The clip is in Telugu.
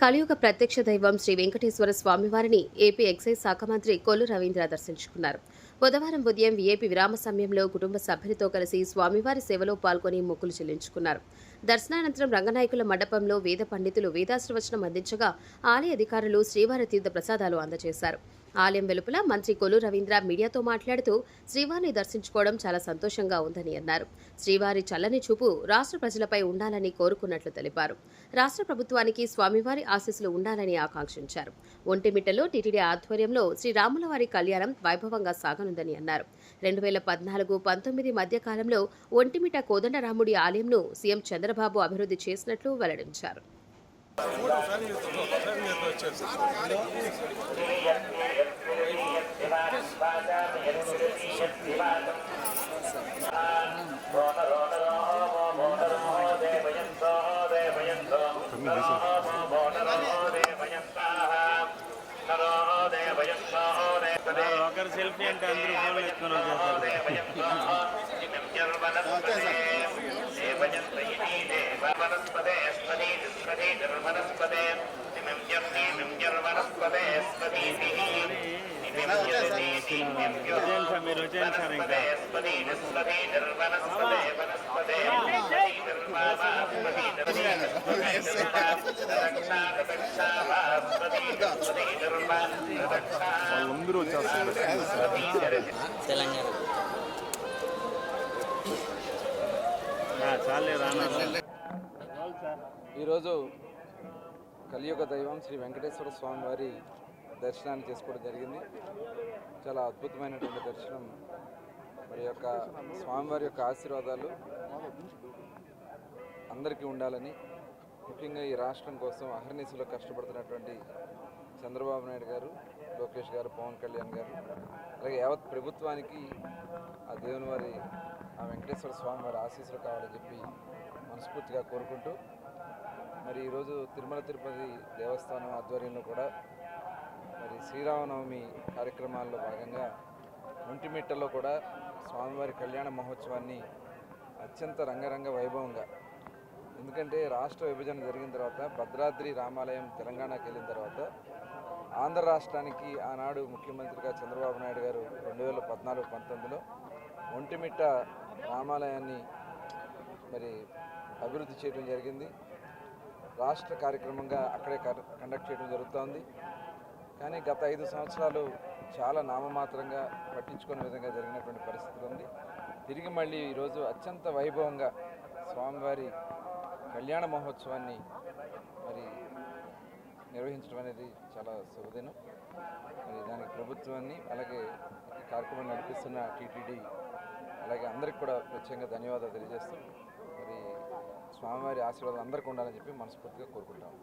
కలియుగ ప్రత్యక్ష దైవం శ్రీ వెంకటేశ్వర స్వామివారిని ఏపీ ఎక్సైజ్ శాఖ మంత్రి కొల్లు రవీంద్ర దర్శించుకున్నారు. బుధవారం ఉదయం వీఐపీ విరామ సమయంలో కుటుంబ సభ్యులతో కలిసి స్వామివారి సేవలో పాల్గొని మొక్కులు చెల్లించుకున్నారు. దర్శనానంతరం రంగనాయకుల మండపంలో వేద పండితులు వేదాశ్రవచనం అందించగా ఆలయ అధికారులు శ్రీవారి తీర్థ ప్రసాదాలు అందజేశారు. ఆలయం వెలుపల మంత్రి కొల్లు రవీంద్ర మీడియాతో మాట్లాడుతూ శ్రీవారిని దర్శించుకోవడం చాలా సంతోషంగా ఉందని అన్నారు. శ్రీవారి చల్లని చూపు రాష్ట్ర ప్రజలపై ఉండాలని కోరుకున్నట్లు తెలిపారు. రాష్ట్ర ప్రభుత్వానికి స్వామివారి ఆశీస్సులు ఉండాలని ఆకాంక్షించారు. ఒంటిమిట్టలో టీటీడీ ఆధ్వర్యంలో శ్రీరాములవారి కళ్యాణం వైభవంగా సాగనుందని అన్నారు. 2014-19 మధ్య కాలంలో ఒంటిమిట్ట కోదండరాముడి ఆలయంను సీఎం చంద్రబాబు అభివృద్ధి చేసినట్లు వెల్లడించారు. ఒకరు సెల్ఫీ అంటే అందరూ ఫోన్లు ఎత్తుకొని వచ్చేస్తారు. మీరు వచ్చేయండి సార్. ఇంకా వాళ్ళందరూ వచ్చేస్తారు తెలంగాణ చాలే రానా. ఈరోజు కలియుగ దైవం శ్రీ వెంకటేశ్వర స్వామి వారి దర్శనాన్ని చేసుకోవడం జరిగింది. చాలా అద్భుతమైనటువంటి దర్శనం. మరి యొక్క స్వామివారి యొక్క ఆశీర్వాదాలు అందరికీ ఉండాలని, ముఖ్యంగా ఈ రాష్ట్రం కోసం అహర్నిశలో కష్టపడుతున్నటువంటి చంద్రబాబు నాయుడు గారు, లోకేష్ గారు, పవన్ కళ్యాణ్ గారు, అలాగే యావత్ ప్రభుత్వానికి ఆ దేవుని వారి ఆ వెంకటేశ్వర స్వామి వారి ఆశీస్సులు కావాలని చెప్పి మనస్ఫూర్తిగా కోరుకుంటూ, మరి ఈరోజు తిరుమల తిరుపతి దేవస్థానం ఆధ్వర్యంలో కూడా మరి శ్రీరామనవమి కార్యక్రమాల్లో భాగంగా ఒంటిమిట్టలో కూడా స్వామివారి కళ్యాణ మహోత్సవాన్ని అత్యంత రంగరంగ వైభవంగా, ఎందుకంటే రాష్ట్ర విభజన జరిగిన తర్వాత భద్రాద్రి రామాలయం తెలంగాణకి వెళ్ళిన తర్వాత ఆంధ్ర రాష్ట్రానికి ఆనాడు ముఖ్యమంత్రిగా చంద్రబాబు నాయుడు గారు 2014-19లో ఒంటిమిట్ట రామాలయాన్ని మరి అభివృద్ధి చేయడం జరిగింది. రాష్ట్ర కార్యక్రమంగా అక్కడే కండక్ట్ చేయడం జరుగుతోంది. కానీ గత 5 సంవత్సరాలు చాలా నామమాత్రంగా పట్టించుకునే విధంగా జరిగినటువంటి పరిస్థితి ఉంది. తిరిగి మళ్ళీ ఈరోజు అత్యంత వైభవంగా స్వామివారి కళ్యాణ మహోత్సవాన్ని మరి నిర్వహించడం అనేది చాలా శుభదినం. మరి దానికి ప్రభుత్వాన్ని, అలాగే కార్యక్రమం నడిపిస్తున్న టీటీడీ, అలాగే అందరికీ కూడా ప్రత్యేకంగా ధన్యవాదాలు తెలియజేస్తూ, మరి స్వామివారి ఆశీర్వాదాలు అందరికీ ఉండాలని చెప్పి మనస్ఫూర్తిగా కోరుకుంటాము.